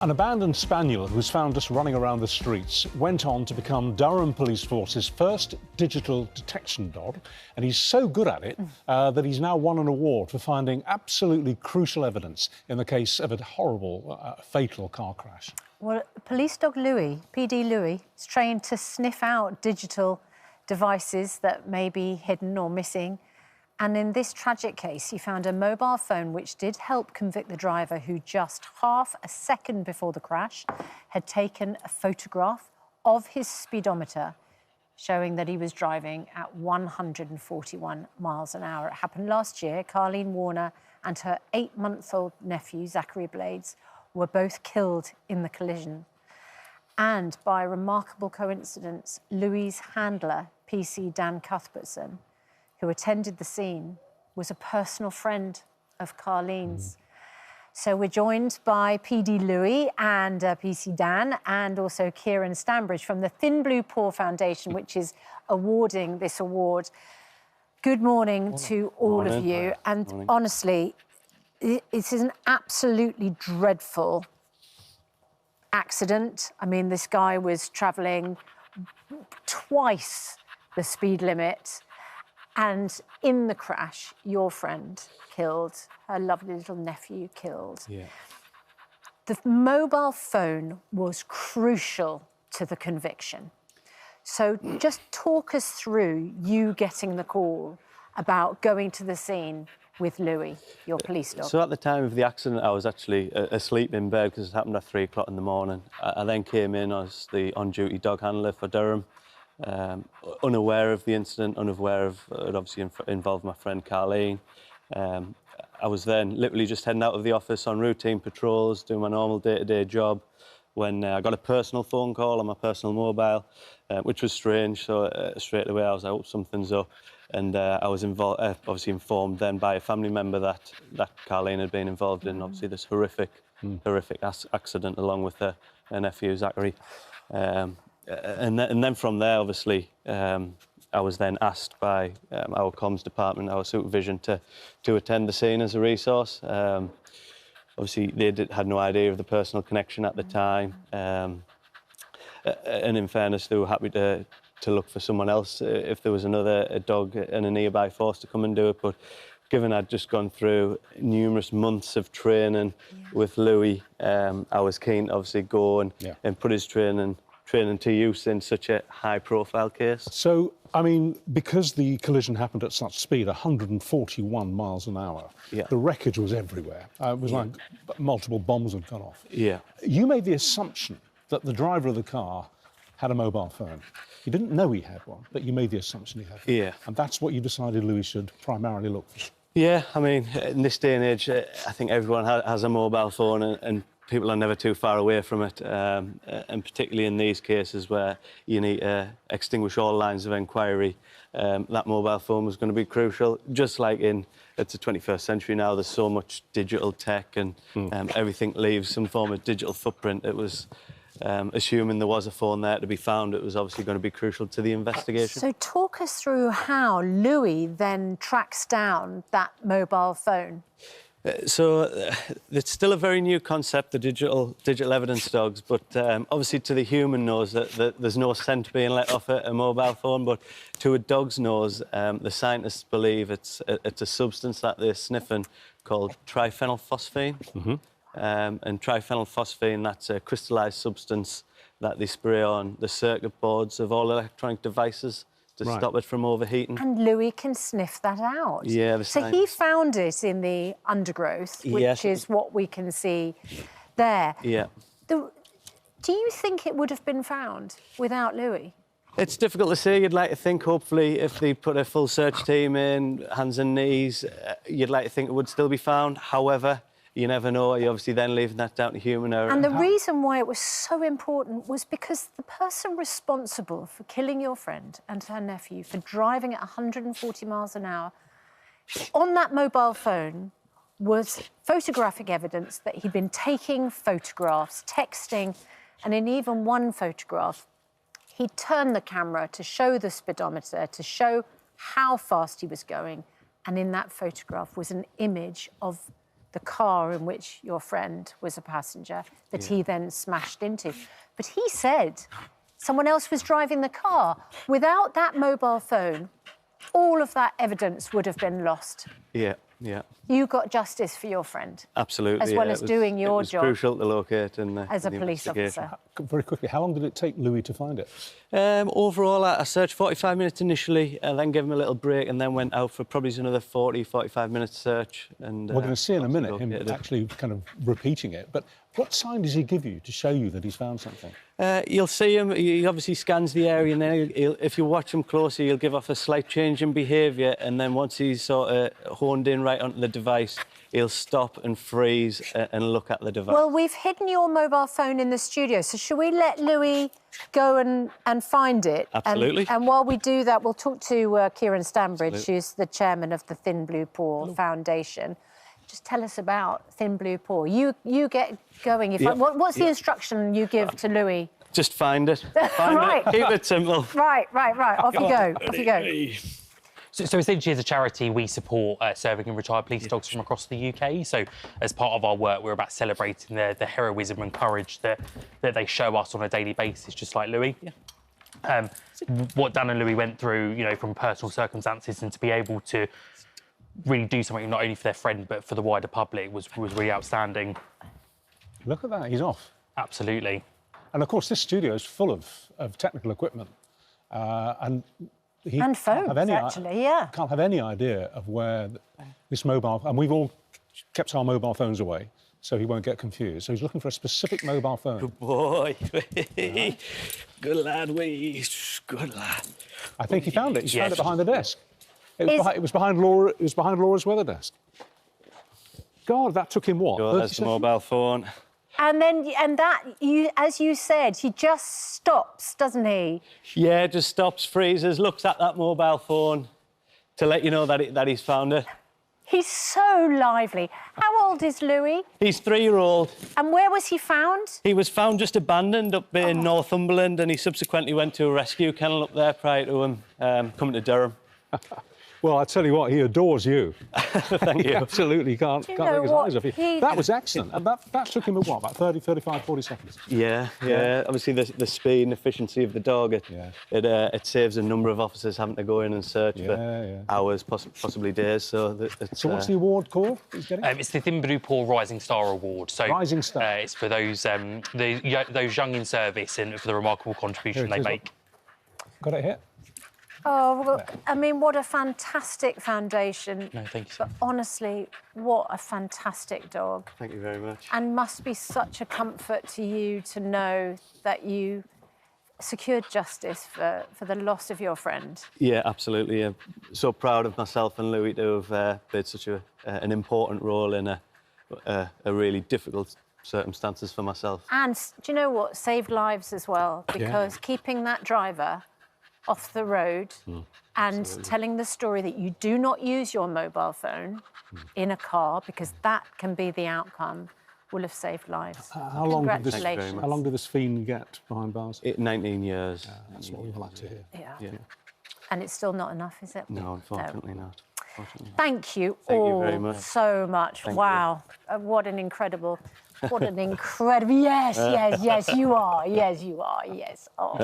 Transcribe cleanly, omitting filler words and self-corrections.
An abandoned spaniel who was found just running around the streets went on to become Durham Police Force's first digital detection dog, and he's so good at it that he's now won an award for finding absolutely crucial evidence in the case of a horrible, fatal car crash. Well, police dog Louie, PD Louie, is trained to sniff out digital devices that may be hidden or missing. And in this tragic case, he found a mobile phone which did help convict the driver who just half a second before the crash had taken a photograph of his speedometer showing that he was driving at 141 miles an hour. It happened last year. Carleen Warner and her 8-month-old nephew, Zachary Blades, were both killed in the collision. And by a remarkable coincidence, Louie's handler, PC Dan Cuthbertson, who attended the scene, was a personal friend of Carleen's. So we're joined by PD Louie and PC Dan, and also Kieran Stanbridge from the Thin Blue Paw Foundation, which is awarding this award. Good morning to all of you. And honestly, it is an absolutely dreadful accident. I mean, this guy was travelling twice the speed limit. And in the crash, your friend killed, her lovely little nephew killed. Yeah. The mobile phone was crucial to the conviction. So just talk us through you getting the call about going to the scene with Louie, your police dog. So at the time of the accident, I was actually asleep in bed because it happened at 3 o'clock in the morning. I then came in as the on-duty dog handler for Durham. Unaware of the incident, unaware of it obviously involved my friend Carleen. I was then literally just heading out of the office on routine patrols, doing my normal day-to-day job, when I got a personal phone call on my personal mobile, which was strange. So straight away I was like, oh, something's up. And I was obviously informed then by a family member that Carleen had been involved in obviously this horrific accident along with her nephew Zachary. And then from there, obviously, I was then asked by our comms department, our supervision, to attend the scene as a resource. Obviously, they had no idea of the personal connection at the time. And in fairness, they were happy to look for someone else if there was a dog in a nearby force to come and do it. But given I'd just gone through numerous months of training with Louie, I was keen to obviously go and put his training to use in such a high-profile case. So, I mean, because the collision happened at such speed, 141 miles an hour, the wreckage was everywhere. It was like multiple bombs had gone off. Yeah. You made the assumption that the driver of the car had a mobile phone. You didn't know he had one, but you made the assumption he had one. Yeah. And that's what you decided Louie should primarily look for. Yeah, I mean, in this day and age, I think everyone has a mobile phone, and people are never too far away from it, and particularly in these cases where you need to extinguish all lines of inquiry, that mobile phone was going to be crucial. Just like it's the 21st century now, there's so much digital tech and everything leaves some form of digital footprint. It was, assuming there was a phone there to be found, it was obviously going to be crucial to the investigation. So talk us through how Louie then tracks down that mobile phone. So it's still a very new concept, the digital evidence dogs, but obviously to the human nose that there's no scent being let off a mobile phone, but to a dog's nose, the scientists believe it's a substance that they're sniffing called triphenylphosphine. And triphenylphosphine, that's a crystallised substance that they spray on the circuit boards of all electronic devices to stop it from overheating. And Louie can sniff that out. Yeah. So he found it in the undergrowth, which is what we can see there. Yeah. Do you think it would have been found without Louie? It's difficult to say. You'd like to think, hopefully, if they put a full search team in, hands and knees, you'd like to think it would still be found. However, you never know. You're obviously then leaving that down to human error. And the reason why it was so important was because the person responsible for killing your friend and her nephew, for driving at 140 miles an hour, on that mobile phone was photographic evidence that he'd been taking photographs, texting, and in even one photograph, he turned the camera to show the speedometer, to show how fast he was going. And in that photograph was an image of the car in which your friend was a passenger that he then smashed into. But he said someone else was driving the car. Without that mobile phone, all of that evidence would have been lost. Yeah, yeah. You got justice for your friend. Absolutely. As well as doing your job. It was crucial to locate and as a police officer. Very quickly, how long did it take Louie to find it? Overall, I searched 45 minutes initially, and then gave him a little break, and then went out for probably another 40, 45 minutes search. And we're going to see in a minute him actually kind of repeating it. But what sign does he give you to show you that he's found something? You'll see him. He obviously scans the area, and then if you watch him closely, he'll give off a slight change in behaviour, and then once he's sort of honed in right onto the device, he'll stop and freeze and look at the device. Well, we've hidden your mobile phone in the studio, so should we let Louie go and find it? Absolutely. And while we do that, we'll talk to Kieran Stanbridge, who's the chairman of the Thin Blue Paw Foundation. Just tell us about Thin Blue Paw. You get going. What's the instruction you give to Louie? Just find it. Find it. Keep it simple. Right. Off you go. Off you go. So essentially, as a charity, we support serving and retired police dogs from across the UK. So as part of our work, we're about celebrating the heroism and courage that they show us on a daily basis, just like Louie. Yeah. What Dan and Louie went through, you know, from personal circumstances, and to be able to really do something not only for their friend but for the wider public was really outstanding. Look at that, he's off. Absolutely. And of course, this studio is full of technical equipment, and phones, actually, yeah. Can't have any idea of where this mobile... And we've all kept our mobile phones away, so he won't get confused. So he's looking for a specific mobile phone. Good boy. Good lad, Wee. Good lad. I think he found it. He found it behind the desk. It was behind Laura's weather desk. God, that took him what? Sure, that's the mobile phone. And as you said, he just stops, doesn't he? Yeah, just stops, freezes, looks at that mobile phone to let you know that he's found it. He's so lively. How old is Louie? He's 3-year-old. And where was he found? He was found just abandoned up in Northumberland, and he subsequently went to a rescue kennel up there prior to him coming to Durham. Well, I tell you what, he adores you. Thank you. He absolutely can't take his eyes off you. That was excellent. And that took him, what, about 30, 35, 40 seconds? Yeah. Obviously, the speed and efficiency of the dog, it saves a number of officers having to go in and search for hours, possibly days. So what's the award called he's getting? It's the Thin Blue Paw Rising Star Award. So Rising Star. It's for those young in service and for the remarkable contribution they make. Got it here. Oh, well, I mean, what a fantastic foundation. No, thank you, But honestly, what a fantastic dog. Thank you very much. And must be such a comfort to you to know that you secured justice for the loss of your friend. Yeah, absolutely. I'm so proud of myself and Louie to have played such an important role in a really difficult circumstances for myself. And do you know what? Saved lives as well, because keeping that driver off the road and telling the story that you do not use your mobile phone in a car, because that can be the outcome, will have saved lives. How long did this fiend get behind bars? 19 years. That's what we like to hear. Yeah. And it's still not enough, is it? No, unfortunately not. Thank you very much. so much. Wow. What an incredible... Yes, you are. Yes, you are. Yes. Oh.